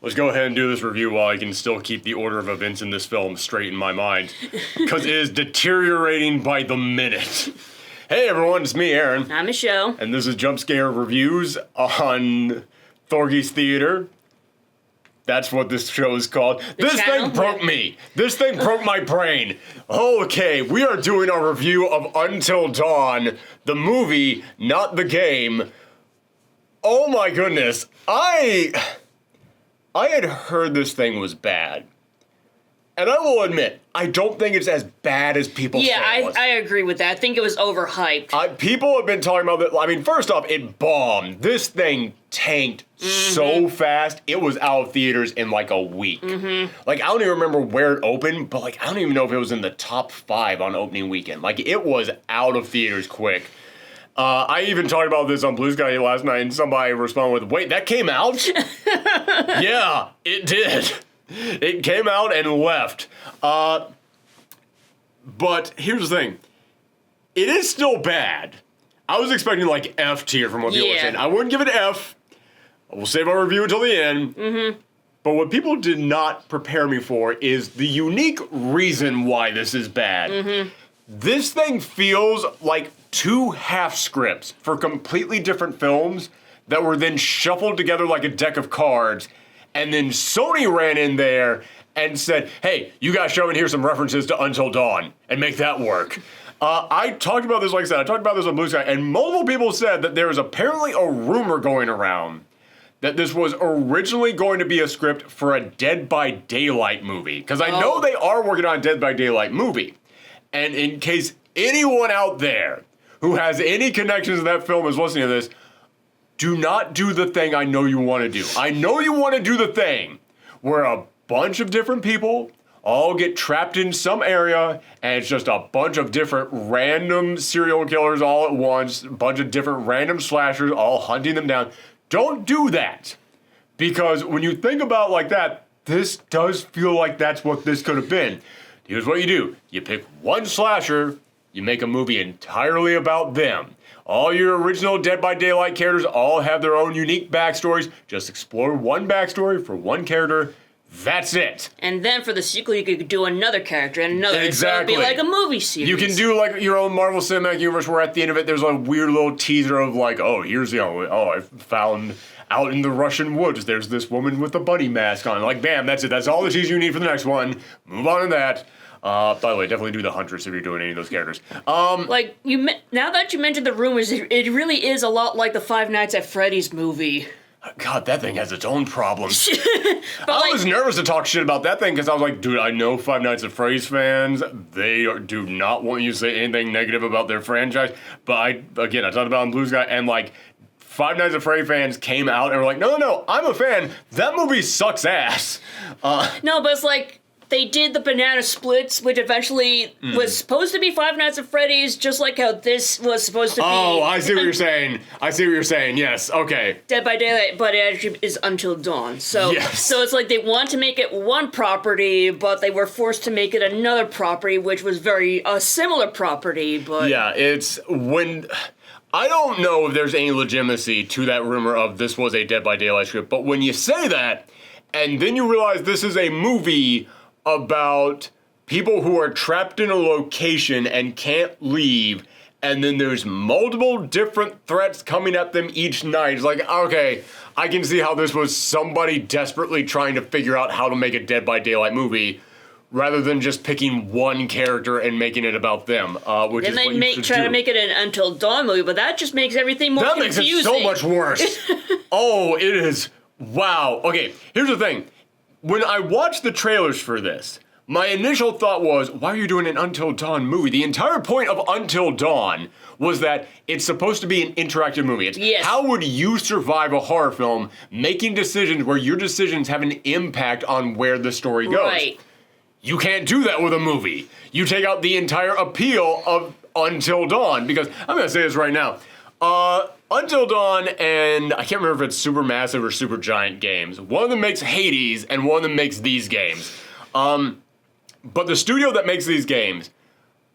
let's go ahead and do this review while I can still keep the order of events in this film straight in my mind. Because it is deteriorating by the minute. Hey everyone, it's me, Aaron. I'm Michelle. And this is Jump Scare Reviews on Thorgy's Theater. That's what this show is called. This thing broke me. This thing broke my brain. Okay, we are doing our review of Until Dawn, the movie, not the game. Oh my goodness. I had heard this thing was bad. And I will admit, I don't think it's as bad as people say it was. I agree with that. I think it was overhyped. People have been talking about that. I mean, first off, it bombed. This thing tanked so fast. It was out of theaters in like a week. Like, I don't even remember where it opened, but like, I don't even know if it was in the top 5 on opening weekend. Like, it was out of theaters quick. I even talked about this on Blue Sky last night, and somebody responded with, wait, that came out? Yeah, it did. It came out and left. But here's the thing. It is still bad. I was expecting like F tier from what people were saying. I wouldn't give it F. We'll save our review until the end. But what people did not prepare me for is the unique reason why this is bad. This thing feels like 2 half scripts for completely different films that were then shuffled together like a deck of cards. And then Sony ran in there and said, hey, you guys show in here some references to Until Dawn and make that work. I talked about this, like I said, I talked about this on Blue Sky, and multiple people said that there is apparently a rumor going around that this was originally going to be a script for a Dead by Daylight movie. Because I know they are working on a Dead by Daylight movie. And in case anyone out there who has any connections to that film is listening to this, do not do the thing I know you want to do. I know you want to do the thing where a bunch of different people all get trapped in some area and it's just a bunch of different random serial killers all at once, a bunch of different random slashers all hunting them down. Don't do that. Because when you think about it like that, this does feel like that's what this could have been. Here's what you do. You pick one slasher, you make a movie entirely about them. All your original Dead by Daylight characters all have their own unique backstories. Just explore one backstory for one character. That's it. And then for the sequel, you could do ananother character and another. Exactly. So it'd be like a movie series. You can do like your own Marvel Cinematic Universe where at the end of it, there's a weird little teaser of like, oh, here's, I found out in the Russian woods, there's this woman with a bunny mask on. Like, bam, that's it. That's all the teaser you need for the next one. Move on to that. By the way, definitely do the Huntress if you're doing any of those characters. Like, now that you mentioned the rumors, it really is a lot like the Five Nights at Freddy's movie. God, that thing has its own problems. I was nervous to talk shit about that thing because I was like, dude, I know Five Nights at Freddy's fans. They do not want you to say anything negative about their franchise. But I talked about it on Blue Sky, and like, Five Nights at Freddy fans came out and were like, no, I'm a fan. That movie sucks ass. No, but it's like, they did the banana splits, which eventually was supposed to be Five Nights at Freddy's, just like how this was supposed to be. Oh, I see what you're saying. Yes, okay. Dead by Daylight, but it actually is Until Dawn. So it's like they want to make it one property, but they were forced to make it another property, which was very similar property, but... Yeah, it's when... I don't know if there's any legitimacy to that rumor of this was a Dead by Daylight script, but when you say that, and then you realize this is a movie about people who are trapped in a location and can't leave, and then there's multiple different threats coming at them each night. It's like, okay, I can see how this was somebody desperately trying to figure out how to make a Dead by Daylight movie, rather than just picking one character and making it about them, which is what you should try do. to make it an Until Dawn movie, but that just makes everything more confusing. That makes it so much worse. Oh, it is. Wow. Okay, here's the thing. When I watched the trailers for this, my initial thought was, why are you doing an Until Dawn movie? The entire point of Until Dawn was that it's supposed to be an interactive movie. It's how would you survive a horror film making decisions where your decisions have an impact on where the story goes? Right. You can't do that with a movie. You take out the entire appeal of Until Dawn, because I'm going to say this right now. Until Dawn and I can't remember if it's Supermassive or Supergiant Games. One of them makes Hades and one of them makes these games. But the studio that makes these games,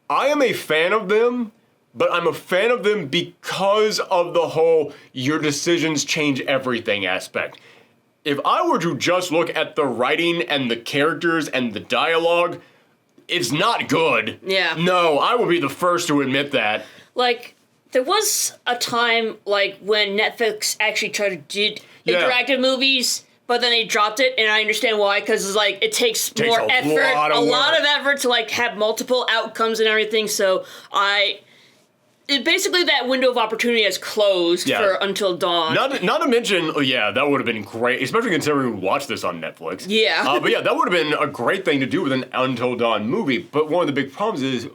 I am a fan of them, but I'm a fan of them because of the whole your decisions change everything aspect. if I were to just look at the writing and the characters and the dialogue, it's not good. Yeah. No, I will be the first to admit that. Like, there was a time, like, when Netflix actually tried to do interactive movies, but then they dropped it, and I understand why, because it's like, it takes more effort, a lot of effort to, like, have multiple outcomes and everything, so basically that window of opportunity has closed for Until Dawn. Not to mention, that would have been great, especially considering we watched this on Netflix. Yeah. But yeah, that would have been a great thing to do with an Until Dawn movie, but one of the big problems is,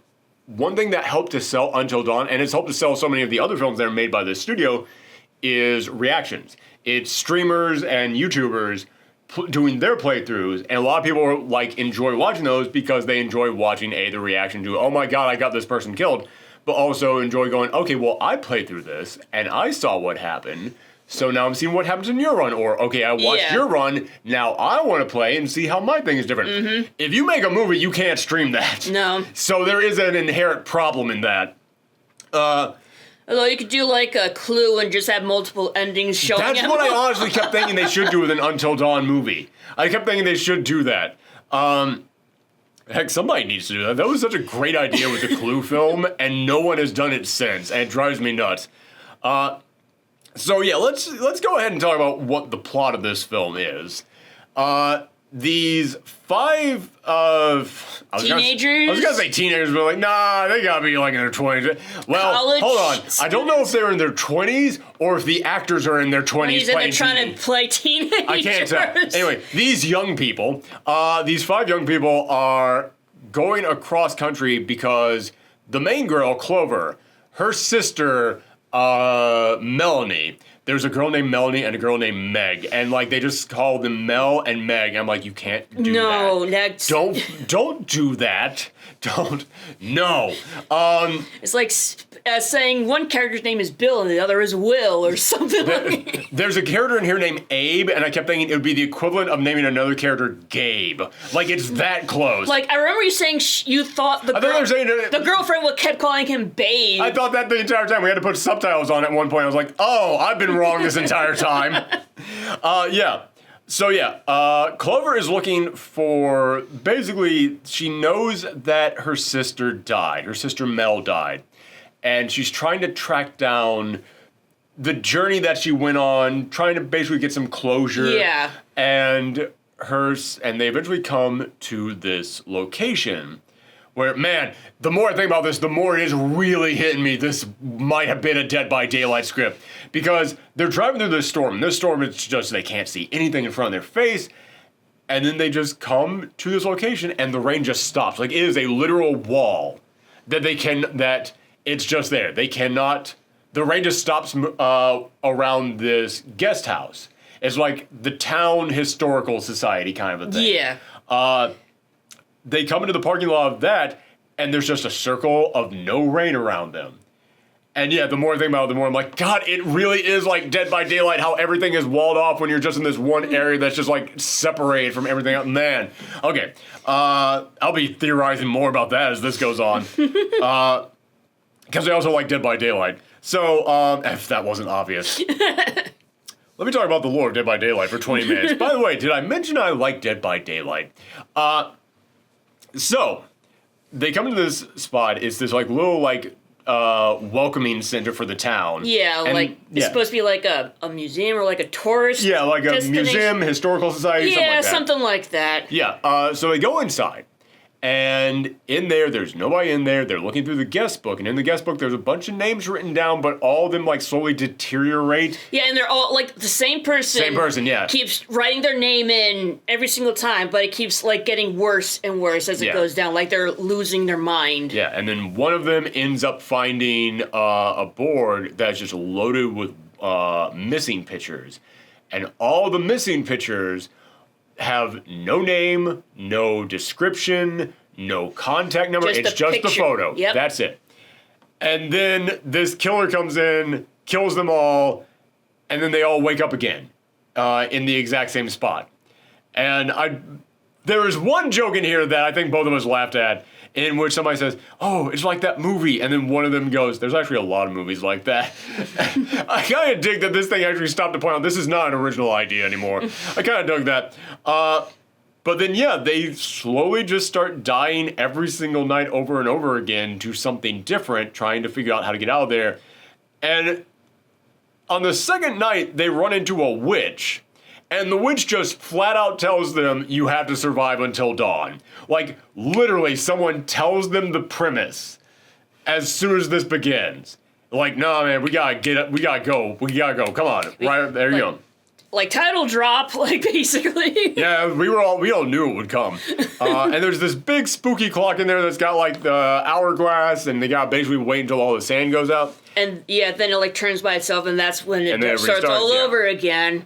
one thing that helped to sell Until Dawn, and it's helped to sell so many of the other films that are made by this studio, is reactions. It's streamers and YouTubers doing their playthroughs, and a lot of people like enjoy watching those because they enjoy watching the reaction to, oh my god, I got this person killed, but also enjoy going, okay, well, I played through this, and I saw what happened, so now I'm seeing what happens in your run, or, okay, I watched your run, now I want to play and see how my thing is different. Mm-hmm. If you make a movie, you can't stream that. No. So there is an inherent problem in that. Although you could do like a Clue and just have multiple endings showing. That's what I honestly kept thinking they should do with an Until Dawn movie. I kept thinking they should do that. Heck, somebody needs to do that. That was such a great idea with the Clue film, and no one has done it since, and it drives me nuts. So yeah, let's go ahead and talk about what the plot of this film is. These five teenagers? I was gonna say teenagers, but like, nah, they gotta be like in their 20s. Well, college hold on. students? I don't know if they're in their 20s or if the actors are in their 20s playing trying to play teenagers. I can't tell. Anyway, these young people, these five young people are going across country because the main girl, Clover, her sister, Melanie. There's a girl named Melanie and a girl named Meg, and like they just call them Mel and Meg. And I'm like, you can't do that. No, that's don't do that. No. It's like saying one character's name is Bill and the other is Will or something like. There's a character in here named Abe, and I kept thinking it would be the equivalent of naming another character Gabe. Like it's that close. Like I remember you saying you thought the girlfriend kept calling him Babe. I thought that the entire time. We had to put subtitles on at one point. I was like, oh, I've been wrong this entire time. So Clover is looking for, basically, she knows that her sister died. Her sister Mel died. And she's trying to track down the journey that she went on, trying to basically get some closure. Yeah. And they eventually come to this location where, man, the more I think about this, the more it is really hitting me. This might have been a Dead by Daylight script. Because they're driving through this storm. This storm, it's just, they can't see anything in front of their face. And then they just come to this location and the rain just stops. Like, it is a literal wall that it's just there. They cannot, the rain just stops around this guest house. It's like the town historical society kind of a thing. Yeah. They come into the parking lot of that, and there's just a circle of no rain around them. And yeah, the more I think about it, the more I'm like, God, it really is like Dead by Daylight, how everything is walled off when you're just in this one area that's just like separated from everything else. Man, okay. I'll be theorizing more about that as this goes on. Because I also like Dead by Daylight. So, if that wasn't obvious. Let me talk about the lore of Dead by Daylight for 20 minutes. By the way, did I mention I like Dead by Daylight? So, they come to this spot. It's this like little like welcoming center for the town. Yeah, and, it's supposed to be like a museum or like a tourist. Yeah, like a museum, historical society. Yeah, something like that. Yeah. So they go inside. And in there, there's nobody in there. They're looking through the guest book. And in the guest book, there's a bunch of names written down, but all of them, like, slowly deteriorate. Yeah, and they're all, like, the same person. Same person, yeah. Keeps writing their name in every single time, but it keeps, like, getting worse and worse as it goes down. Like, they're losing their mind. Yeah, and then one of them ends up finding a board that's just loaded with missing pictures. And all the missing pictures have no name, no description, no contact number. It's just the photo. Yep. That's it. And then this killer comes in, kills them all, and then they all wake up again in the exact same spot. And There is one joke in here that I think both of us laughed at, in which somebody says, "Oh, it's like that movie," and then one of them goes, "There's actually a lot of movies like that." I kind of dig that this thing actually stopped to point out this is not an original idea anymore. I kind of dug that. But then, yeah, they slowly just start dying every single night over and over again to something different, trying to figure out how to get out of there. And on the second night, they run into a witch. And the witch just flat out tells them, you have to survive until dawn. Like, literally, someone tells them the premise as soon as this begins. Like, nah, man, we gotta get up, we gotta go, come on. Right, there you go. Like, title drop, like, basically. Yeah, we all knew it would come. And there's this big spooky clock in there that's got, like, the hourglass, and they gotta basically wait until all the sand goes out. And, yeah, then it, like, turns by itself, and that's when it starts all over again.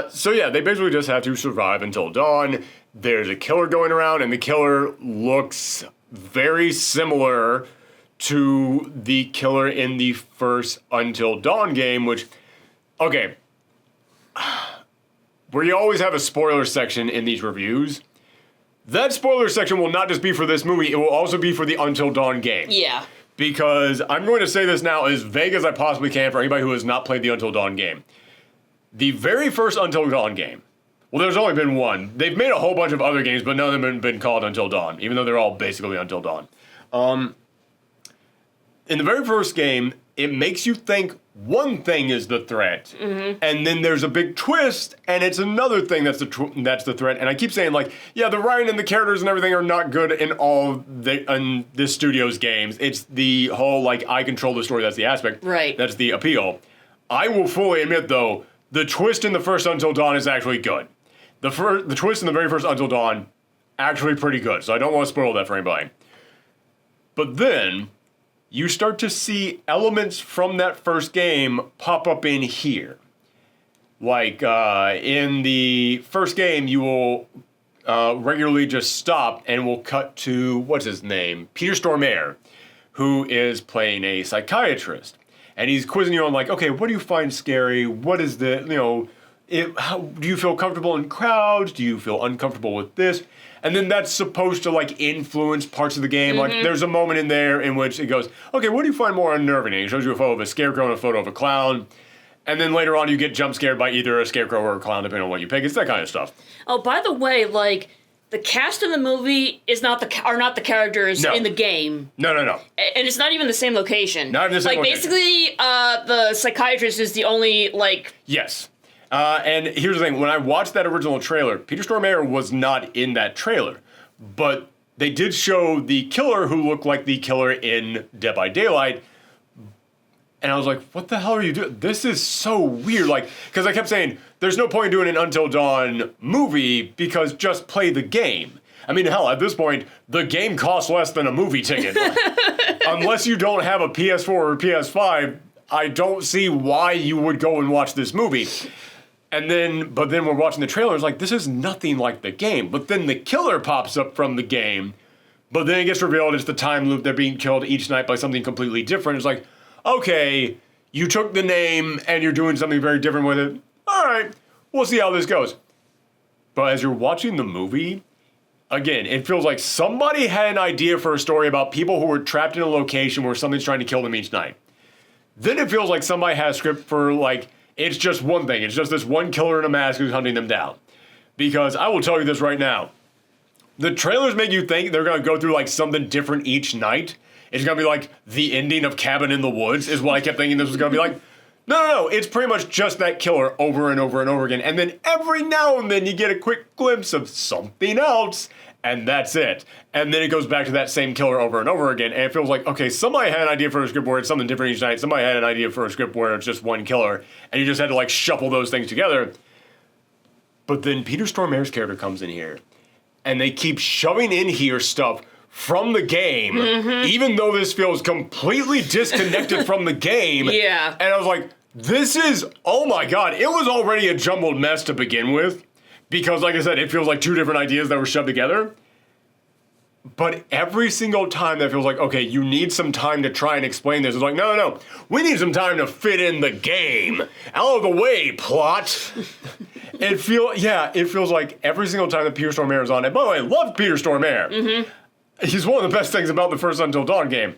So, yeah, they basically just have to survive until dawn. There's a killer going around, and the killer looks very similar to the killer in the first Until Dawn game, which, okay, where you always have a spoiler section in these reviews, that spoiler section will not just be for this movie, it will also be for the Until Dawn game. Yeah. Because I'm going to say this now as vague as I possibly can for anybody who has not played the Until Dawn game. The very first Until Dawn game, well, there's only been one. They've made a whole bunch of other games, but none of them have been called Until Dawn, even though they're all basically Until Dawn. In the very first game, it makes you think one thing is the threat, and then there's a big twist, and it's another thing that's the threat. And I keep saying, like, yeah, the writing and the characters and everything are not good in all the studio's games. It's the whole, like, I control the story, that's the aspect. Right. That's the appeal. I will fully admit, though, the twist in the first Until Dawn is actually good. The twist in the very first Until Dawn, actually pretty good, so I don't want to spoil that for anybody. But then you start to see elements from that first game pop up in here. Like, in the first game, you will regularly just stop and we'll cut to, what's his name? Peter Stormare, who is playing a psychiatrist. And he's quizzing you on, like, okay, what do you find scary? What is the, how, do you feel comfortable in crowds? Do you feel uncomfortable with this? And then that's supposed to, like, influence parts of the game. Like, there's a moment in there in which it goes, okay, what do you find more unnerving? And it shows you a photo of a scarecrow and a photo of a clown. And then later on, you get jump scared by either a scarecrow or a clown, depending on what you pick. It's that kind of stuff. Oh, by the way, like, the cast in the movie are not the characters in the game. No. And it's not even the same location. Not in the same location. Basically, the psychiatrist is the only, like... Yes. And here's the thing, when I watched that original trailer, Peter Stormare was not in that trailer, but they did show the killer who looked like the killer in Dead by Daylight, and I was like, what the hell are you doing? This is so weird, like, because I kept saying, there's no point in doing an Until Dawn movie, because just play the game. I mean, hell, at this point, the game costs less than a movie ticket. Unless you don't have a PS4 or PS5, I don't see why you would go and watch this movie. But then we're watching the trailer, it's like, this is nothing like the game. But then the killer pops up from the game, but then it gets revealed it's the time loop, they're being killed each night by something completely different. It's like, okay, you took the name and you're doing something very different with it. All right, we'll see how this goes. But as you're watching the movie, again, it feels like somebody had an idea for a story about people who were trapped in a location where something's trying to kill them each night. Then it feels like somebody has a script for, like, it's just one thing. It's just this one killer in a mask who's hunting them down. Because I will tell you this right now. The trailers make you think they're going to go through, like, something different each night. It's going to be like the ending of Cabin in the Woods is what I kept thinking this was going to be like. No. It's pretty much just that killer over and over and over again. And then every now and then you get a quick glimpse of something else. And that's it. And then it goes back to that same killer over and over again. And it feels like, okay, somebody had an idea for a script where it's something different each night. Somebody had an idea for a script where it's just one killer. And you just had to, like, shuffle those things together. But then Peter Stormare's character comes in here. And they keep shoving in here stuff from the game. Even though this feels completely disconnected from the game. Yeah. And I was like, this is, oh my God. It was already a jumbled mess to begin with. Because, like I said, it feels like two different ideas that were shoved together. But every single time that feels like, okay, you need some time to try and explain this. It's like, no. We need some time to fit in the game. Out of the way, plot. It feels like every single time that Peter Stormare is on. And by the way, I love Peter Stormare. Mm-hmm. He's one of the best things about the first Until Dawn game.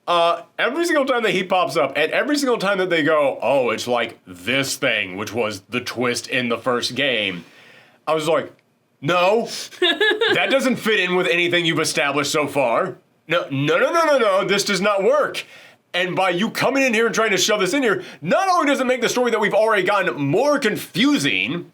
Every single time that he pops up, and every single time that they go, oh, it's like this thing, which was the twist in the first game, I was like, no, that doesn't fit in with anything you've established so far. No, this does not work. And by you coming in here and trying to shove this in here, not only does it make the story that we've already gotten more confusing,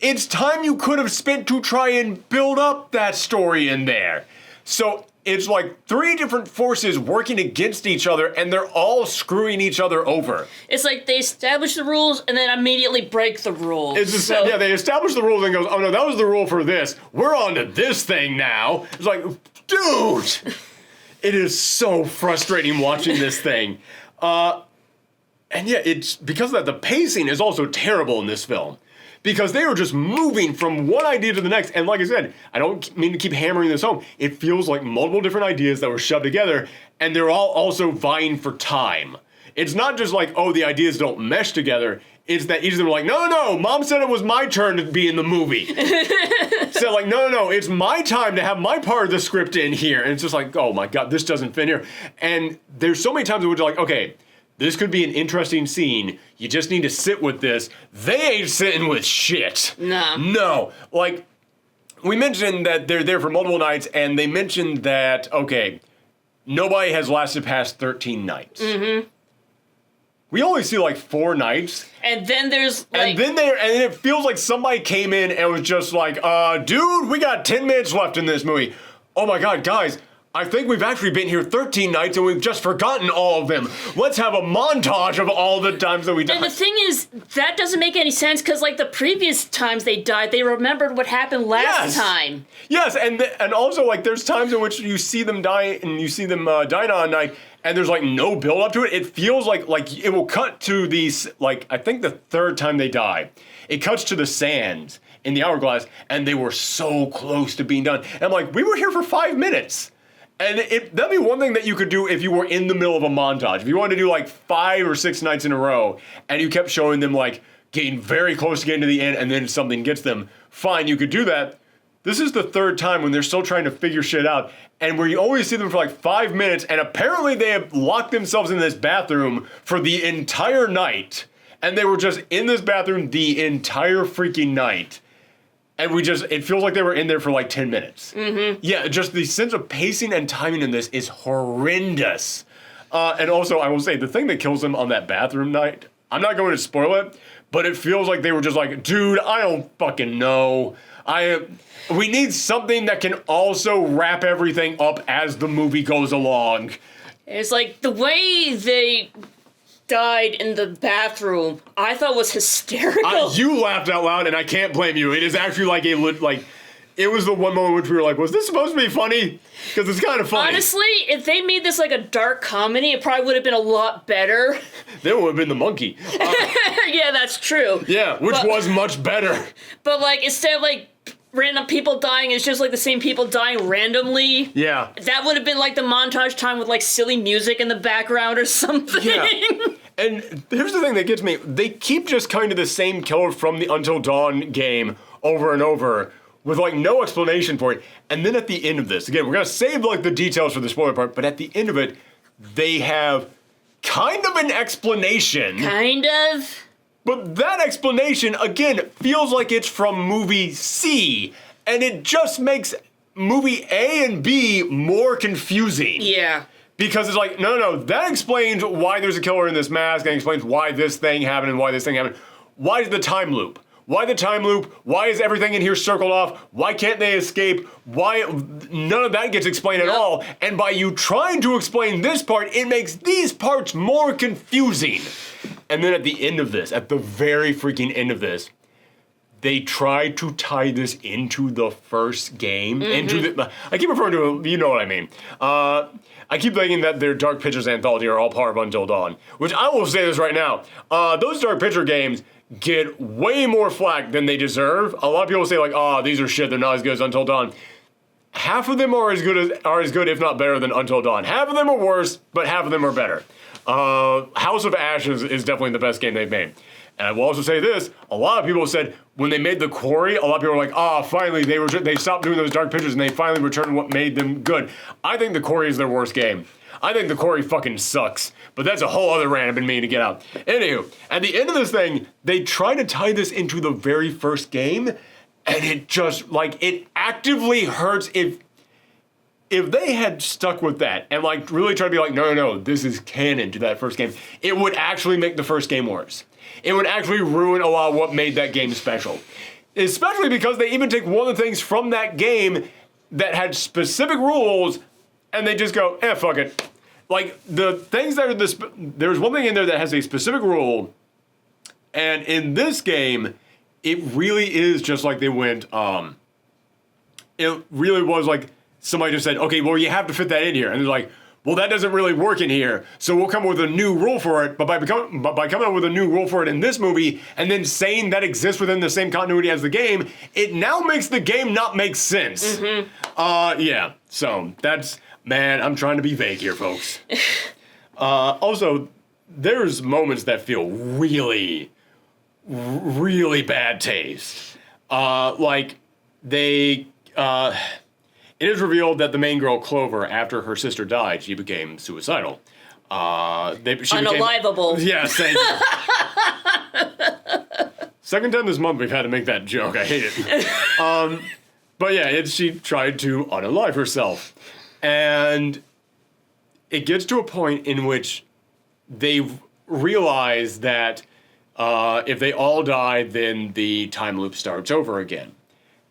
it's time you could have spent to try and build up that story in there. So it's like 3 different forces working against each other, and they're all screwing each other over. It's like they establish the rules and then immediately break the rules. They establish the rules and goes, oh no, that was the rule for this. We're on to this thing now. It's like, dude, it is so frustrating watching this thing. And yeah, it's because of that, the pacing is also terrible in this film. Because they are just moving from one idea to the next. And like I said, I don't mean to keep hammering this home. It feels like multiple different ideas that were shoved together, and they're all also vying for time. It's not just like, oh, the ideas don't mesh together. It's that each of them are like, no, Mom said it was my turn to be in the movie. So like, no, it's my time to have my part of the script in here. And it's just like, oh my God, this doesn't fit here. And there's so many times in which you're like, okay, this could be an interesting scene. You just need to sit with this. They ain't sitting with shit. No. Like, we mentioned that they're there for multiple nights, and they mentioned that, okay, nobody has lasted past 13 nights. Mm-hmm. We only see like 4 nights. And then there's like... And it feels like somebody came in and was just like, dude, we got 10 minutes left in this movie. Oh my God, guys. I think we've actually been here 13 nights and we've just forgotten all of them. Let's have a montage of all the times that we died. And the thing is, that doesn't make any sense because, like, the previous times they died, they remembered what happened last time. Yes, and also, like, there's times in which you see them die and you see them dying on a night and there's, like, no build up to it. It feels like it will cut to these, like, I think the 3rd time they die. It cuts to the sands in the hourglass and they were so close to being done. And I'm like, we were here for 5 minutes. And that'd be one thing that you could do if you were in the middle of a montage. If you wanted to do like 5 or 6 nights in a row and you kept showing them like getting very close to getting to the end and then something gets them, fine, you could do that. This is the 3rd time when they're still trying to figure shit out and where you only see them for like 5 minutes and apparently they have locked themselves in this bathroom for the entire night and they were just in this bathroom the entire freaking night. And it feels like they were in there for like 10 minutes. Mm-hmm. Yeah, just the sense of pacing and timing in this is horrendous. And also, I will say, the thing that kills them on that bathroom night, I'm not going to spoil it, but it feels like they were just like, dude, I don't fucking know. We need something that can also wrap everything up as the movie goes along. It's like the way they died in the bathroom, I thought was hysterical. You laughed out loud, and I can't blame you. It is actually like it was the one moment which we were like, was this supposed to be funny? Because it's kind of funny. Honestly, if they made this like a dark comedy, it probably would have been a lot better. Then it would have been the monkey. Yeah, that's true. Yeah, which was much better. But like, instead of like random people dying, it's just like the same people dying randomly. Yeah. That would have been like the montage time with like silly music in the background or something. Yeah. And here's the thing that gets me. They keep just kind of the same killer from the Until Dawn game over and over with like no explanation for it. And then at the end of this, again, we're going to save like the details for the spoiler part, but at the end of it, they have kind of an explanation. Kind of. But that explanation, again, feels like it's from movie C, and it just makes movie A and B more confusing. Yeah. Because it's like, no, that explains why there's a killer in this mask, and explains why this thing happened and why this thing happened. Why is the time loop? Why the time loop? Why is everything in here circled off? Why can't they escape? Why? None of that gets explained at all. And by you trying to explain this part, it makes these parts more confusing. And then at the end of this, at the very freaking end of this, they try to tie this into the first game. Mm-hmm. I keep referring to, you know what I mean. I keep thinking that their Dark Pictures anthology are all part of Until Dawn, which I will say this right now. Those Dark Picture games get way more flack than they deserve. A lot of people say like, these are shit, they're not as good as Until Dawn. half of them are as good, if not better, than Until Dawn. Half of them are worse, but half of them are better. House of Ashes is definitely the best game they've made. And I will also say this, a lot of people said when they made The Quarry, a lot of people were like, finally, they stopped doing those dark pictures and they finally returned what made them good. I think The Quarry is their worst game. I think The Quarry fucking sucks. But that's a whole other rant I've been meaning to get out. Anywho, at the end of this thing, they try to tie this into the very first game, and it just, it actively hurts if they had stuck with that and, really tried to be like, no, this is canon to that first game, it would actually make the first game worse. It would actually ruin a lot of what made that game special. Especially because they even take one of the things from that game that had specific rules and they just go, fuck it. The things that are there's one thing in there that has a specific rule, and in this game, it really is just like they went, it really was like somebody just said, okay, well, you have to fit that in here. And they're like, well, that doesn't really work in here, so we'll come up with a new rule for it. But by coming up with a new rule for it in this movie, and then saying that exists within the same continuity as the game, it now makes the game not make sense. Mm-hmm. Yeah, so that's, man, I'm trying to be vague here, folks. Also, there's moments that feel really, really bad taste. It is revealed that the main girl, Clover, after her sister died, she became suicidal. Unalivable. Yes, thank you. Second time this month we've had to make that joke. I hate it. But yeah, she tried to unalive herself. And it gets to a point in which they realize that if they all die, then the time loop starts over again.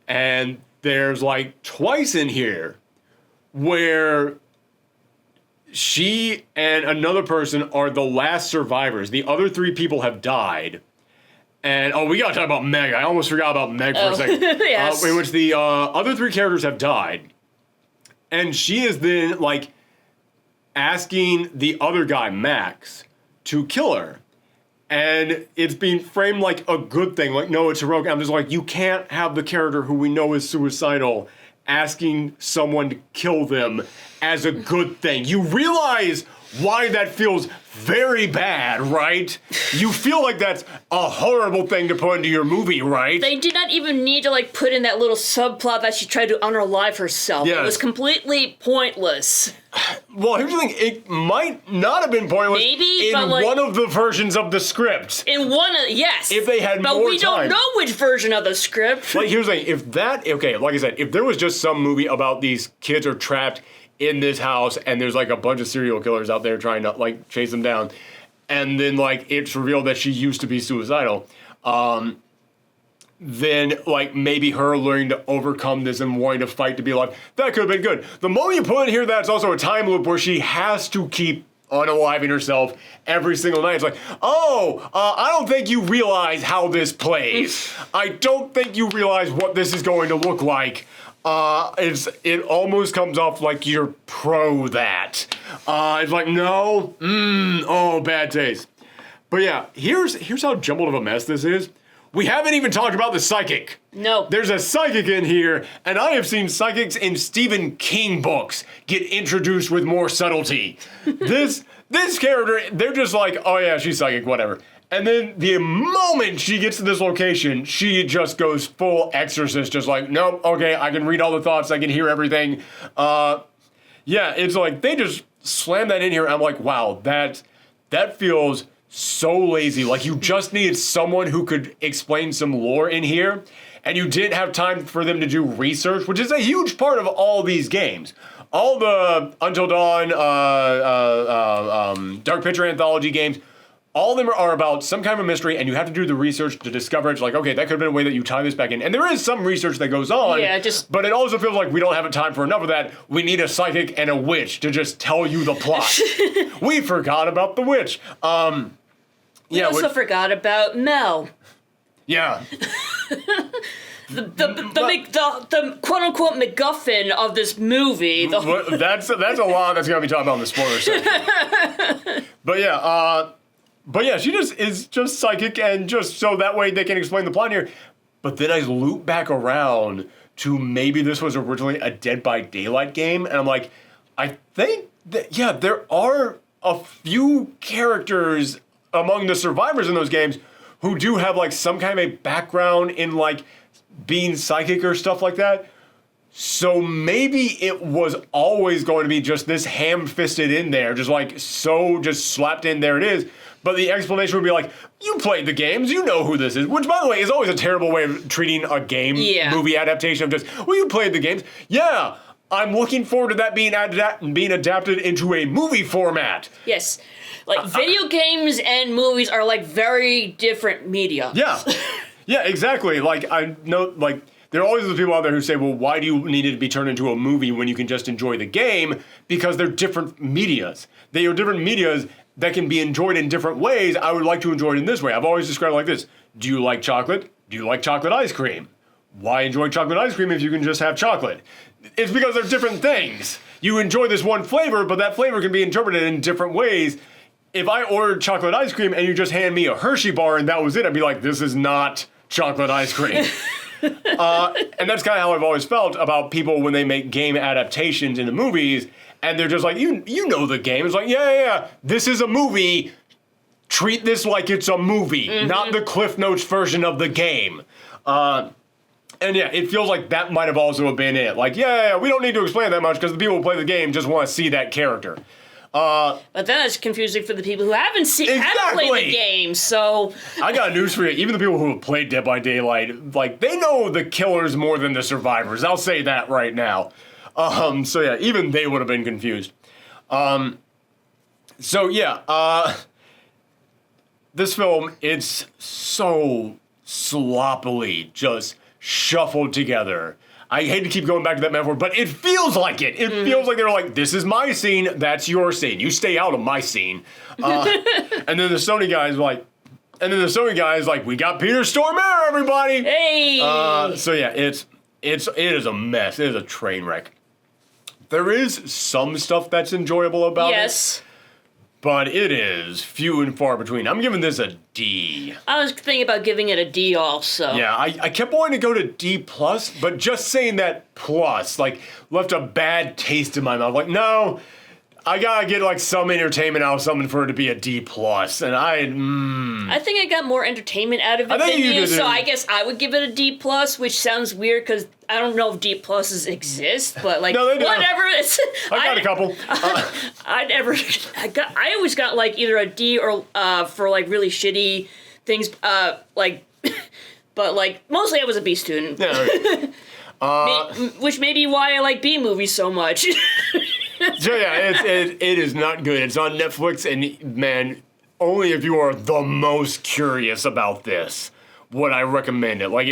And there's twice in here where she and another person are the last survivors. The other three people have died. And, we gotta talk about Meg. I almost forgot about Meg for a second. Yes. In which the other three characters have died. And she is then, asking the other guy, Max, to kill her. And it's being framed like a good thing. No, it's heroic. I'm just you can't have the character who we know is suicidal asking someone to kill them as a good thing. You realize why that feels very bad, right? You feel like that's a horrible thing to put into your movie, right? They did not even need to put in that little subplot that she tried to unalive herself. Yes. It was completely pointless. Well, here's the thing. It might not have been pointless in one of the versions of the script. In one of, yes. If they had more time. But we don't know which version of the script. Here's the thing. Like I said, if there was just some movie about these kids are trapped in this house and there's a bunch of serial killers out there trying to chase them down, and then it's revealed that she used to be suicidal, then maybe her learning to overcome this and wanting to fight to be alive, that could have been good. The moment you put in here that's also a time loop where she has to keep unaliving herself every single night. It's I don't think you realize how this plays. I don't think you realize what this is going to look like. It almost comes off like you're pro that. It's no, bad taste. But yeah, here's how jumbled of a mess this is. We haven't even talked about the psychic. No. There's a psychic in here, and I have seen psychics in Stephen King books get introduced with more subtlety. This character, they're just oh yeah, she's psychic, whatever. And then the moment she gets to this location, she just goes full exorcist, just nope, okay, I can read all the thoughts, I can hear everything. Yeah, it's they just slam that in here. I'm wow, that feels so lazy. You just needed someone who could explain some lore in here, and you didn't have time for them to do research, which is a huge part of all these games. All the Until Dawn, Dark Picture Anthology games, all of them are about some kind of a mystery, and you have to do the research to discover it. It's okay, that could have been a way that you tie this back in. And there is some research that goes on, but it also feels like we don't have time for enough of that. We need a psychic and a witch to just tell you the plot. We forgot about the witch. We also forgot about Mel. Yeah. the quote-unquote MacGuffin of this movie. That's a lot that's going to be talked about in the spoiler section. But yeah, she just is just psychic, and just so that way they can explain the plot here. But then I loop back around to maybe this was originally a Dead by Daylight game, and I'm like, I think that, yeah, there are a few characters among the survivors in those games who do have like some kind of a background in like being psychic or stuff like that. So maybe it was always going to be just this ham-fisted in there, just like so just slapped in, there it is. But the explanation would be like, you played the games, you know who this is. Which, by the way, is always a terrible way of treating a game movie adaptation of just, well, you played the games. Yeah, I'm looking forward to that being adapted into a movie format. Yes. Like, video games and movies are, like, very different media. Yeah. Yeah, exactly. Like, I know, like, there are always those people out there who say, well, why do you need it to be turned into a movie when you can just enjoy the game? Because they're different medias. They are different medias that can be enjoyed in different ways. I would like to enjoy it in this way. I've always described it like this. Do you like chocolate? Do you like chocolate ice cream? Why enjoy chocolate ice cream if you can just have chocolate? It's because they're different things. You enjoy this one flavor, but that flavor can be interpreted in different ways. If I ordered chocolate ice cream and you just hand me a Hershey bar and that was it, I'd be like, this is not chocolate ice cream. And that's kind of how I've always felt about people when they make game adaptations into movies, and they're just like, you know the game. It's like, yeah, this is a movie. Treat this like it's a movie, not the Cliff Notes version of the game. And yeah, it feels like that might have also been it. Like, yeah, we don't need to explain that much because the people who play the game just want to see that character. But then it's confusing for the people who haven't played the game, so... I got news for you. Even the people who have played Dead by Daylight, like, they know the killers more than the survivors. I'll say that right now. So yeah, even they would have been confused. So yeah, this film, it's so sloppily just shuffled together. I hate to keep going back to that metaphor, but it feels like it. It feels like they're like, this is my scene, that's your scene. You stay out of my scene. And then the Sony guy's like, we got Peter Stormare, everybody. Hey. So yeah, it is a mess. It is a train wreck. There is some stuff that's enjoyable about it. But it is few and far between. I'm giving this a D. I was thinking about giving it a D also. Yeah, I kept wanting to go to D+, but just saying that plus, like, left a bad taste in my mouth. Like, no, I gotta get, like, some entertainment out of something for it to be a D+. And I think I got more entertainment out of it than you, so I guess I would give it a D+, which sounds weird because I don't know if D pluses exist, but like, no, they do. whatever. It's, I got a couple. I always got like either a D or for like really shitty things, like, but like mostly I was a B student. Yeah, right. Which may be why I like B movies so much. So yeah, it is not good. It's on Netflix, and man, only if you are the most curious about this would I recommend it. Like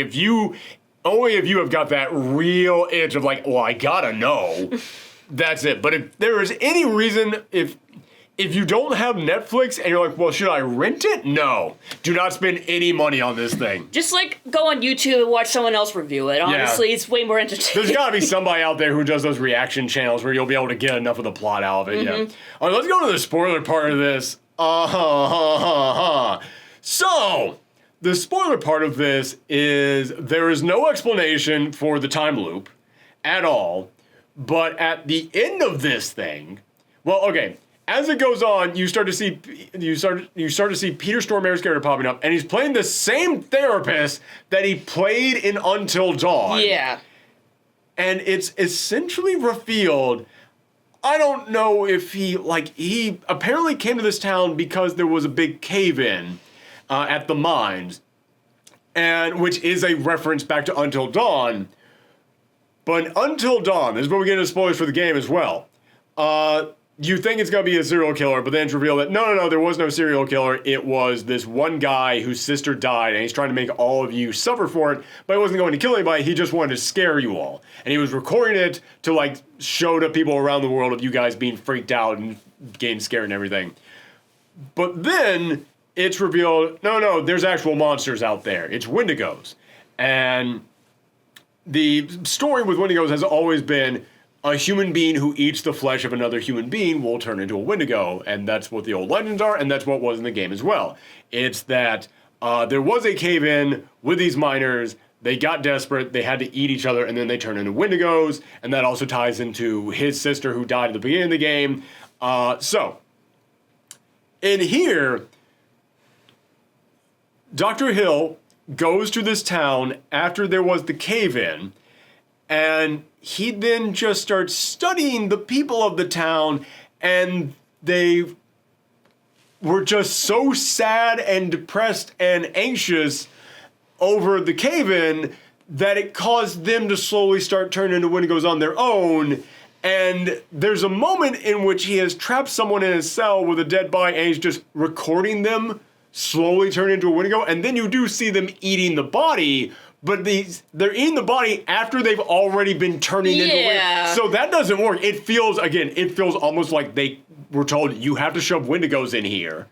only if you have got that real itch of like, well, I gotta know. That's it. But if there is any reason, if you don't have Netflix and you're like, well, should I rent it? No. Do not spend any money on this thing. Just like go on YouTube and watch someone else review it. Honestly, it's way more entertaining. There's gotta be somebody out there who does those reaction channels where you'll be able to get enough of the plot out of it. Yeah. All right, let's go to the spoiler part of this. So, the spoiler part of this is there is no explanation for the time loop at all, but at the end of this thing, well, okay, as it goes on, you start to see Peter Stormare's character popping up, and he's playing the same therapist that he played in Until Dawn. Yeah. And it's essentially revealed, I don't know if he apparently came to this town because there was a big cave-in at the mines, and which is a reference back to Until Dawn. But in Until Dawn, this is where we get into spoilers for the game as well. You think it's going to be a serial killer, but then it's revealed that no, there was no serial killer. It was this one guy whose sister died, and he's trying to make all of you suffer for it, but he wasn't going to kill anybody. He just wanted to scare you all. And he was recording it to, like, show to people around the world of you guys being freaked out and getting scared and everything. But then it's revealed, no, there's actual monsters out there. It's Wendigos. And the story with Wendigos has always been a human being who eats the flesh of another human being will turn into a Wendigo, and that's what the old legends are, and that's what was in the game as well. It's that there was a cave-in with these miners they got desperate, they had to eat each other, and then they turned into Wendigos, and that also ties into his sister who died at the beginning of the game. So, in here, Dr. Hill goes to this town after there was the cave-in, and he then just starts studying the people of the town, and they were just so sad and depressed and anxious over the cave-in that it caused them to slowly start turning into Wendigos on their own. And there's a moment in which he has trapped someone in his cell with a dead body, and he's just recording them slowly turn into a Wendigo, and then you do see them eating the body, but they're eating the body after they've already been turning into Wendigos. So that doesn't work. It feels almost like they were told, you have to shove Wendigos in here.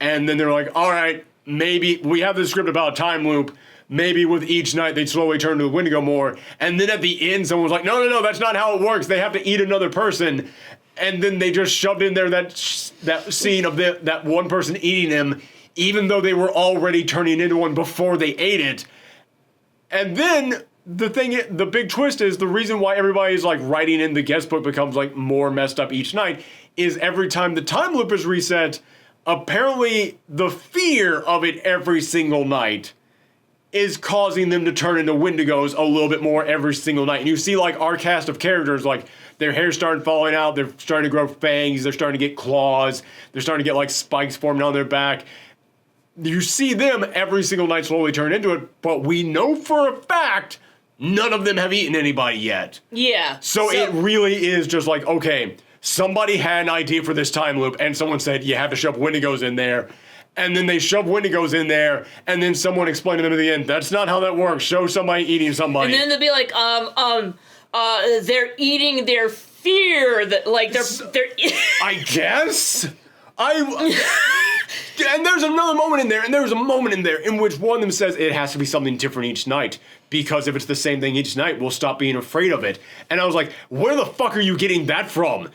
And then they're like, all right, maybe we have this script about a time loop. Maybe with each night they'd slowly turn to the Wendigo more. And then at the end, someone was like, no, that's not how it works. They have to eat another person. And then they just shoved in there that scene of that one person eating him, even though they were already turning into one before they ate it. And then the big twist is the reason why everybody's like writing in the guest book becomes like more messed up each night is every time the time loop is reset, apparently the fear of it every single night is causing them to turn into Wendigos a little bit more every single night. And you see like our cast of characters, like their hair's starting falling out, they're starting to grow fangs, they're starting to get claws, they're starting to get like spikes forming on their back. You see them every single night slowly turn into it, but we know for a fact none of them have eaten anybody yet. Yeah. So it really is just like, okay, somebody had an idea for this time loop, and someone said, you have to shove Wendigos in there. And then they shove Wendigos in there, and then someone explained to them at the end, that's not how that works. Show somebody eating somebody. And then they'll be like, they're eating their fear, that like they're I guess? And there's another moment in there, and there's a moment in there in which one of them says it has to be something different each night, because if it's the same thing each night, we'll stop being afraid of it. And I was like, where the fuck are you getting that from?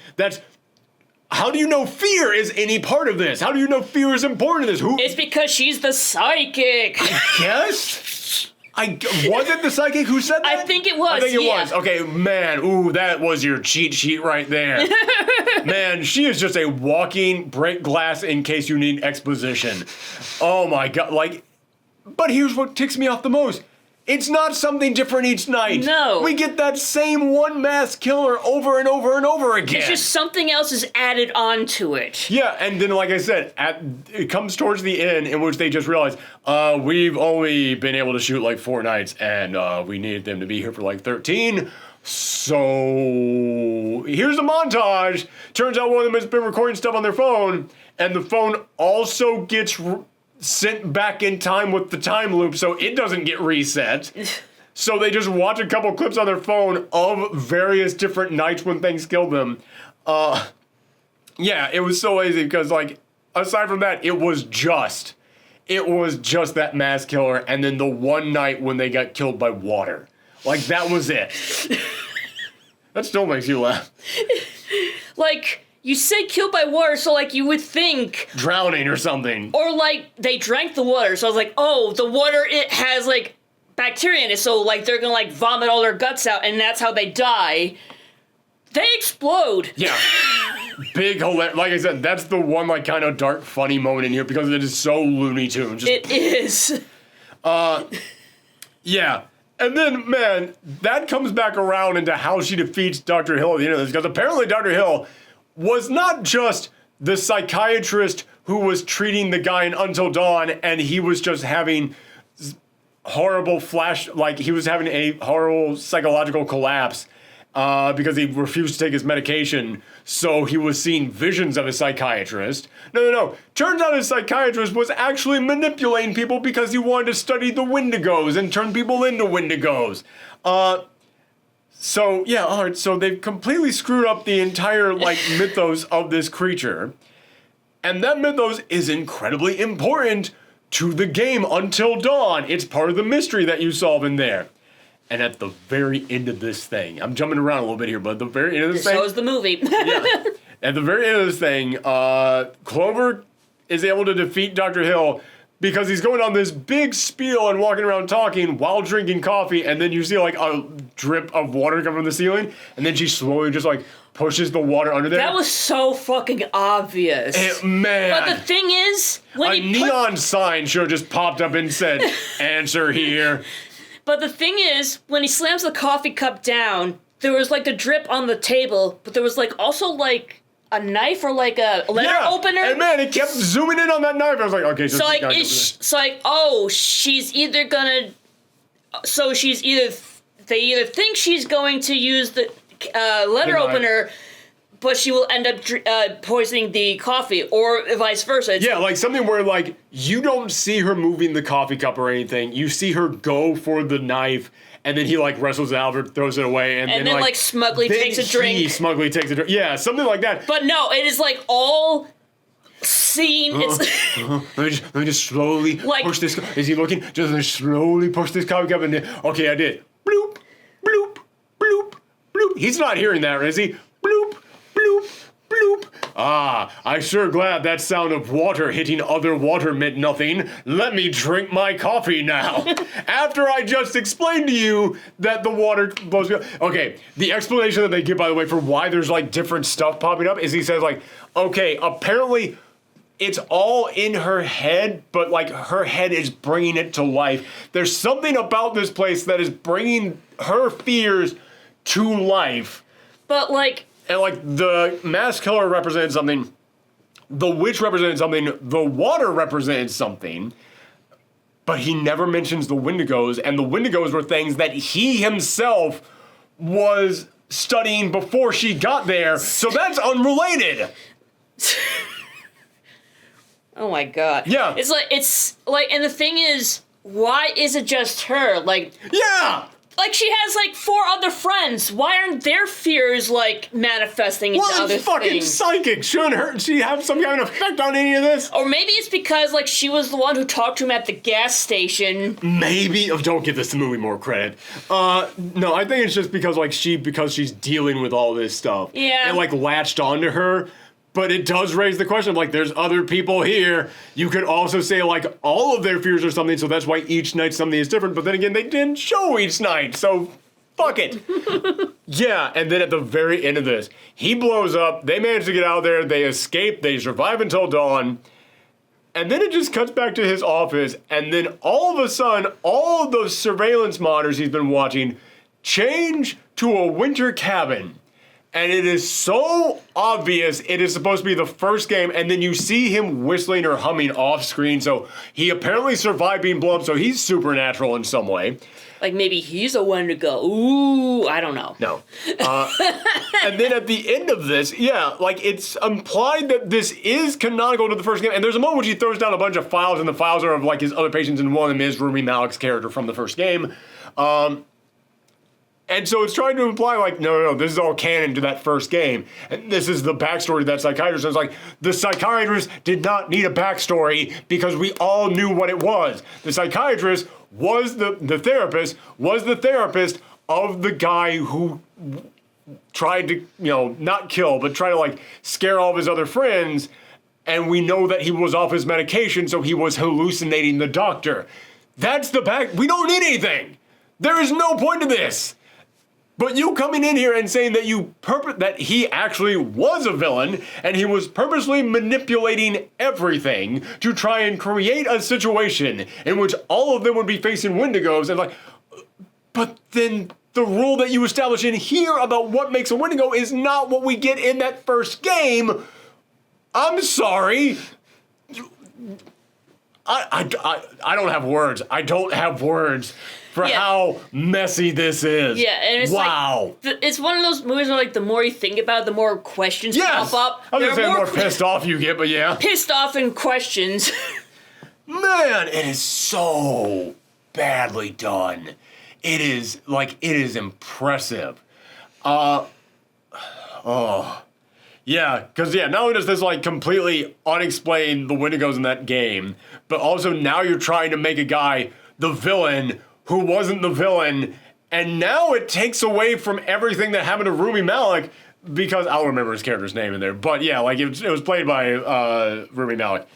How do you know fear is any part of this? How do you know fear is important in this? It's because she's the psychic. I guess? Was it the psychic who said that? I think it was, it was. Okay, man, ooh, that was your cheat sheet right there. Man, she is just a walking break glass in case you need exposition. Oh my god, but here's what ticks me off the most. It's not something different each night. No. We get that same one mass killer over and over and over again. It's just something else is added onto it. Yeah, and then like I said, it comes towards the end in which they just realize, we've only been able to shoot like 4 nights, and we needed them to be here for like 13. So here's the montage. Turns out one of them has been recording stuff on their phone, and the phone also gets sent back in time with the time loop, so it doesn't get reset. So they just watch a couple clips on their phone of various different nights when things killed them. Yeah, it was so easy because, like, aside from that, it was just that mass killer, and then the one night when they got killed by water. Like, that was it. That still makes you laugh. Like, you say killed by water, so, like, you would think... drowning or something. Or, like, they drank the water, so I was like, oh, the water, it has, like, bacteria in it, so, like, they're gonna, like, vomit all their guts out, and that's how they die. They explode. Yeah. Big, like I said, that's the one, like, kind of dark, funny moment in here, because it is so Looney Tunes. It is. Yeah. And then, man, that comes back around into how she defeats Dr. Hill at the end of this, because apparently Dr. Hill was not just the psychiatrist who was treating the guy in Until Dawn, and he was just having horrible he was having a horrible psychological collapse because he refused to take his medication, so he was seeing visions of his psychiatrist. No. Turns out his psychiatrist was actually manipulating people because he wanted to study the Wendigos and turn people into Wendigos. So, yeah, all right, so they've completely screwed up the entire, like, mythos of this creature. And that mythos is incredibly important to the game Until Dawn. It's part of the mystery that you solve in there. And at the very end of this thing, I'm jumping around a little bit here, but at the very end of this thing... So is the movie. Yeah. At the very end of this thing, Clover is able to defeat Dr. Hill because he's going on this big spiel and walking around talking while drinking coffee, and then you see like a drip of water come from the ceiling, and then she slowly just like pushes the water under there. That was so fucking obvious. Man. But the thing is, when a neon sign should have just popped up and said, "Answer here." But the thing is, when he slams the coffee cup down, there was like the drip on the table, but there was like also like a knife or like a letter opener. And man, it kept zooming in on that knife. I was like, okay, so like they either think she's going to use the letter opener, but she will end up poisoning the coffee, or vice versa. Yeah, like something where like you don't see her moving the coffee cup or anything. You see her go for the knife, and then he like wrestles it out or throws it away, and then like smugly takes a drink. He smugly takes a drink. Yeah, something like that. But no, it is like all seen. Let me just slowly push this. Is he looking? Just slowly push this coffee cup, and then okay, I did. Bloop, bloop, bloop, bloop. He's not hearing that, is he? Bloop, bloop, bloop. Ah, I'm sure glad that sound of water hitting other water meant nothing. Let me drink my coffee now. After I just explained to you that the water blows me up. Okay, the explanation that they give, by the way, for why there's like different stuff popping up is he says like, okay, apparently it's all in her head, but like her head is bringing it to life. There's something about this place that is bringing her fears to life. But like... And like the mass killer represented something, the witch represented something, the water represented something, but he never mentions the Wendigos, and the Wendigos were things that he himself was studying before she got there, so that's unrelated. Oh my god. Yeah. It's like, and the thing is, why is it just her? Like... Yeah! Like, she has, like, 4 other friends. Why aren't their fears, like, manifesting into other things? Well, it's fucking psychic. Shouldn't she have some kind of effect on any of this? Or maybe it's because, like, she was the one who talked to him at the gas station. Maybe. Oh, don't give this movie more credit. No, I think it's just because, like, because she's dealing with all this stuff. Yeah. And, like, latched onto her. But it does raise the question of, like, there's other people here. You could also say, like, all of their fears are something, so that's why each night something is different. But then again, they didn't show each night, so fuck it. Yeah, and then at the very end of this, he blows up. They manage to get out of there. They escape. They survive until dawn. And then it just cuts back to his office. And then all of a sudden, all of those surveillance monitors he's been watching change to a winter cabin. And it is so obvious it is supposed to be the first game, and then you see him whistling or humming off screen, so he apparently survived being blown up, so he's supernatural in some way. Like maybe he's a Wendigo. Ooh, I don't know. No. And then at the end of this, yeah, like it's implied that this is canonical to the first game, and there's a moment which he throws down a bunch of files, and the files are of like his other patients, and one of them is Rumi Malek's character from the first game. And so it's trying to imply, like, no, this is all canon to that first game. And this is the backstory of that psychiatrist. And it's like, the psychiatrist did not need a backstory because we all knew what it was. The psychiatrist was the therapist of the guy who tried to, not kill, but try to, like, scare all of his other friends. And we know that he was off his medication, so he was hallucinating the doctor. That's we don't need anything. There is no point to this. But you coming in here and saying that that he actually was a villain and he was purposely manipulating everything to try and create a situation in which all of them would be facing Wendigos and but then the rule that you establish in here about what makes a Wendigo is not what we get in that first game. I'm sorry. I don't have words. I don't have words for how messy this is. Yeah, and it's it's one of those movies where, like, the more you think about it, the more questions pop up. I was going to say the more pissed off you get, but yeah. Pissed off and questions. Man, it is so badly done. It is impressive. Yeah, because, not only does this, like, completely unexplain the Wendigos in that game, but also now you're trying to make a guy the villain who wasn't the villain, and now it takes away from everything that happened to Rumi Malek, because I don't remember his character's name in there, but yeah, like, it was played by Rumi Malek.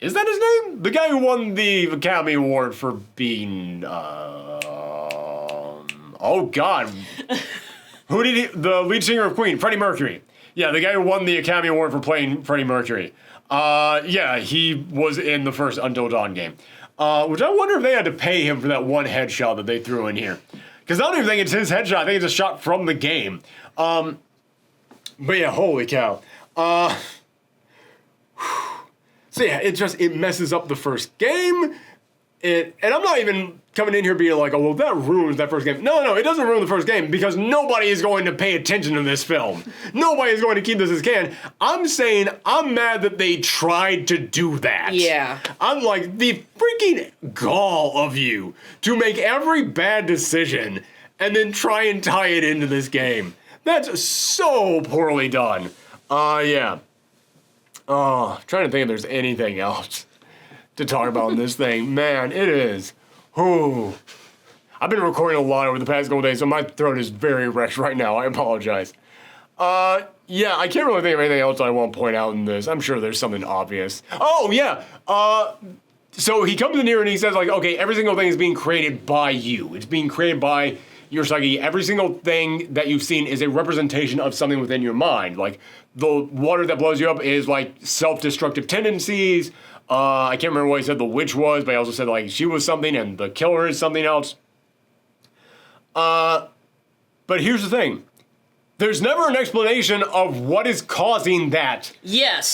Is that his name? The guy who won the Academy Award for being, oh God. Who did he, the lead singer of Queen, Freddie Mercury. Yeah, the guy who won the Academy Award for playing Freddie Mercury. Yeah, he was in the first Until Dawn game. Which I wonder if they had to pay him for that one headshot that they threw in here. Because I don't even think it's his headshot, I think it's a shot from the game. But yeah, holy cow. So yeah, it messes up the first game. And I'm not even coming in here being like, oh, well, that ruins that first game. No, it doesn't ruin the first game because nobody is going to pay attention to this film. Nobody is going to keep this as canon. I'm saying I'm mad that they tried to do that. Yeah. I'm like, the freaking gall of you to make every bad decision and then try and tie it into this game. That's so poorly done. Yeah. Trying to think if there's anything else to talk about in this thing. Man, it is. Ooh. I've been recording a lot over the past couple days, so my throat is very wrecked right now. I apologize. Yeah, I can't really think of anything else I want to point out in this. I'm sure there's something obvious. Oh, yeah. So he comes in here and he says, like, okay, every single thing is being created by you. It's being created by your psyche. Every single thing that you've seen is a representation of something within your mind. Like, the water that blows you up is, like, self-destructive tendencies. I can't remember what he said the witch was, but he also said, like, she was something and the killer is something else. But here's the thing. There's never an explanation of what is causing that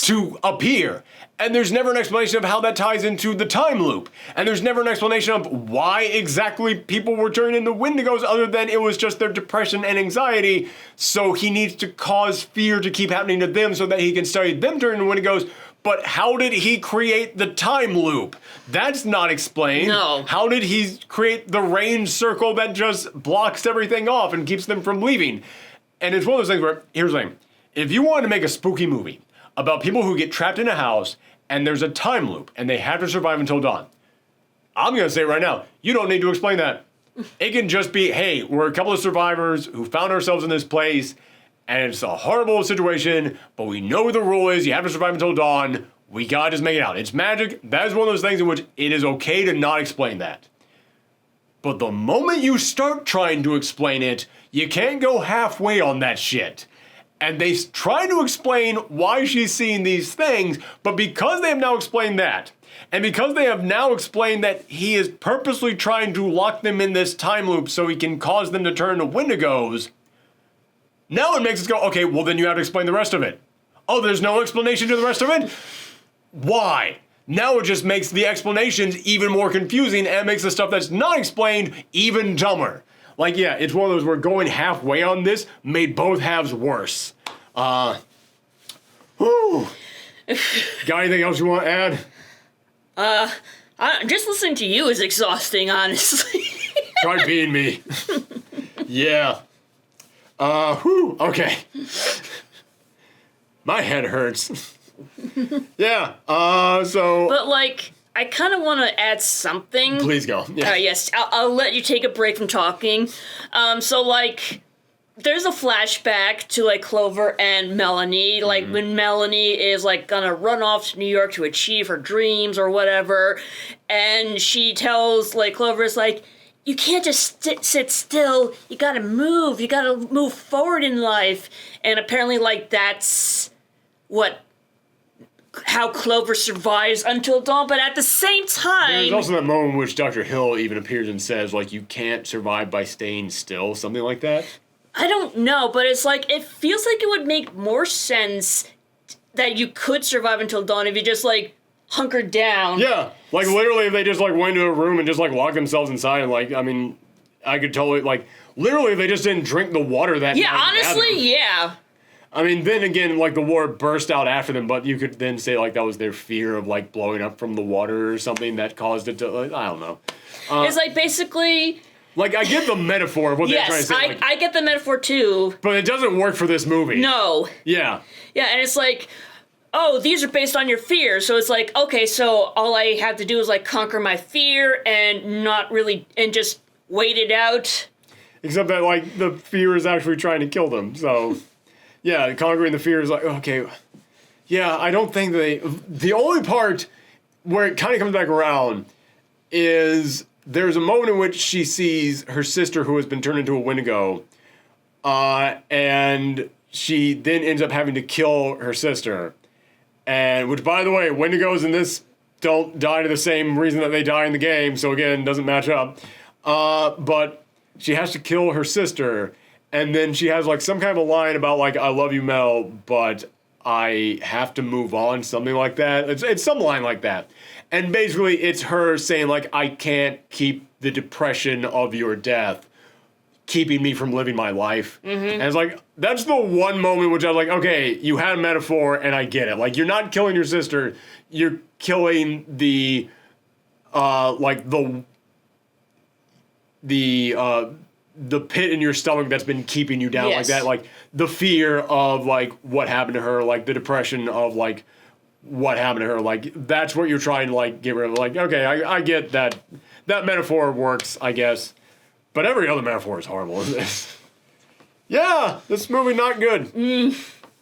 to appear. And there's never an explanation of how that ties into the time loop. And there's never an explanation of why exactly people were turning into Wendigos other than it was just their depression and anxiety. So he needs to cause fear to keep happening to them so that he can study them turning into Wendigos. But how did he create the time loop? That's not explained. No. How did he create the range circle that just blocks everything off and keeps them from leaving? And it's one of those things where, here's the thing. If you wanted to make a spooky movie about people who get trapped in a house and there's a time loop and they have to survive until dawn, I'm going to say right now, you don't need to explain that. It can just be, hey, we're a couple of survivors who found ourselves in this place and it's a horrible situation, but we know the rule is you have to survive until dawn. We gotta just make it out. It's magic. That is one of those things in which it is okay to not explain that. But the moment you start trying to explain it, you can't go halfway on that shit. And they try to explain why she's seeing these things, but because they have now explained that, and because they have now explained that he is purposely trying to lock them in this time loop so he can cause them to turn to Wendigos, now it makes us go, okay, well then you have to explain the rest of it. Oh, there's no explanation to the rest of it? Why? Now it just makes the explanations even more confusing and makes the stuff that's not explained even dumber. Like, yeah, it's one of those where going halfway on this made both halves worse. Whew. Got anything else you want to add? Just listening to you is exhausting, honestly. Try being me. Yeah. Okay. My head hurts. Yeah, so... But, like, I kind of want to add something. Please go. Yeah. Yes, I'll let you take a break from talking. So, like, there's a flashback to, like, Clover and Melanie. Like, when Melanie is, like, gonna run off to New York to achieve her dreams or whatever. And she tells, like, Clover is like, you can't just sit still. You gotta move. You gotta move forward in life. And apparently, like, that's how Clover survives until dawn. But at the same time... There's also that moment in which Dr. Hill even appears and says, like, you can't survive by staying still. Something like that. I don't know, but it's like, it feels like it would make more sense that you could survive until dawn if you just, like, hunkered down. Yeah, like, literally, if they just, like, went into a room and just, like, locked themselves inside, and, like, I mean, I could totally, like, literally, if they just didn't drink the water that Yeah, night, honestly, yeah. I mean, then again, like, the water burst out after them, but you could then say, like, that was their fear of, like, blowing up from the water or something that caused it to, like, I don't know. It's, like, basically... Like, I get the metaphor of what they're trying to say. Yes, I get the metaphor, too. But it doesn't work for this movie. No. Yeah. Yeah, and it's like... oh, these are based on your fear. So it's like, okay, so all I have to do is, like, conquer my fear and not really, and just wait it out. Except that, like, the fear is actually trying to kill them. So, yeah, conquering the fear is like, okay, yeah, I don't think the only part where it kind of comes back around is there's a moment in which she sees her sister who has been turned into a Wendigo, and she then ends up having to kill her sister. And which, by the way, Wendigos in this don't die to the same reason that they die in the game, so again, doesn't match up. But she has to kill her sister, and then she has like some kind of a line about like, I love you, Mel, but I have to move on, something like that. It's some line like that. And basically it's her saying like, I can't keep the depression of your death keeping me from living my life. And it's like, that's the one moment which I was like, okay, you had a metaphor and I get it. Like, you're not killing your sister, you're killing the pit in your stomach that's been keeping you down like that. Like, the fear of, like, what happened to her, like, the depression of, like, what happened to her. Like, that's what you're trying to, like, get rid of. Like, okay, I get that. That metaphor works, I guess. But every other metaphor is horrible in this. Yeah, this movie not good.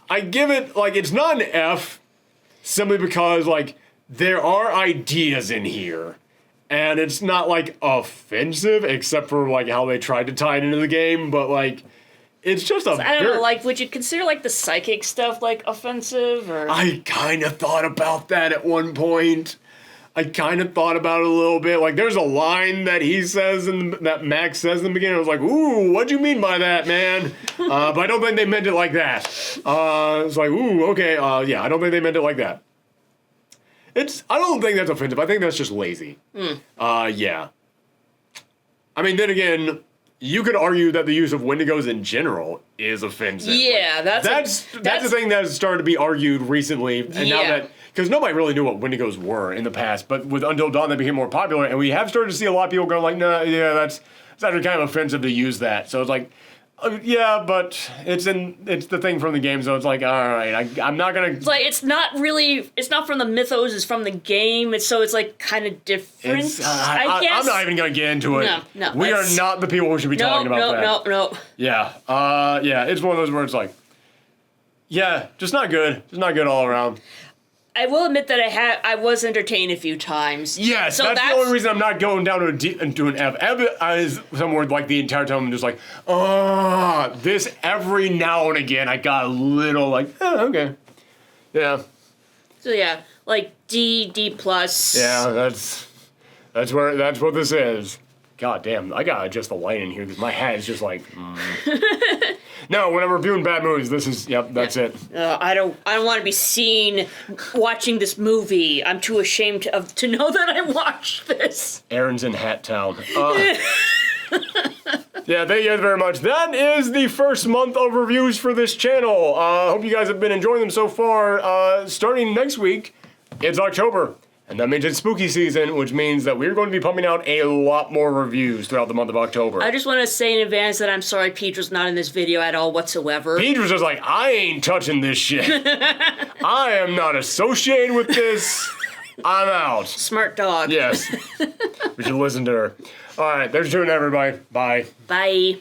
I give it, like, it's not an F, simply because, like, there are ideas in here. And it's not, like, offensive, except for, like, how they tried to tie it into the game. But, like, it's just a... I don't know, like, would you consider, like, the psychic stuff, like, offensive, or... I kind of thought about that at one point. I kind of thought about it a little bit. Like, there's a line that he says, that Max says in the beginning. I was like, ooh, what'd you mean by that, man? But I don't think they meant it like that. It's like, ooh, okay, yeah, I don't think they meant it like that. I don't think that's offensive. I think that's just lazy. Yeah. I mean, then again, you could argue that the use of Wendigos in general is offensive. Yeah, like, that's the thing that has started to be argued recently. And now that... Because nobody really knew what Wendigos were in the past, but with Until Dawn, they became more popular, and we have started to see a lot of people going like, "No, yeah, that's actually kind of offensive to use that." So it's like, yeah, but it's the thing from the game, so it's like, all right, I'm not gonna. It's like it's not from the mythos, it's from the game. It's like kind of different. I guess I'm not even gonna get into it. No, we are not the people who should be talking about that. No. Yeah, yeah, it's one of those where it's like, yeah, just not good all around. I will admit that I was entertained a few times. Yes, so that's the only reason I'm not going down to an F. F is somewhere like the entire time I'm just like, this every now and again I got a little like, okay. Yeah. So yeah, like D+. Yeah, that's what this is. God damn, I gotta adjust the light in here because my hat is just like. No, when I'm reviewing bad movies, that's it. I don't want to be seen watching this movie. I'm too ashamed to know that I watched this. Aaron's in Hat Town. Yeah, thank you guys very much. That is the first month of reviews for this channel. Hope you guys have been enjoying them so far. Starting next week, it's October. And that means it's spooky season, which means that we're going to be pumping out a lot more reviews throughout the month of October. I just want to say in advance that I'm sorry Pedra's not in this video at all whatsoever. Pedra's just like, I ain't touching this shit. I am not associated with this. I'm out. Smart dog. Yes. We should listen to her. All right, there's tuning, everybody. Bye. Bye.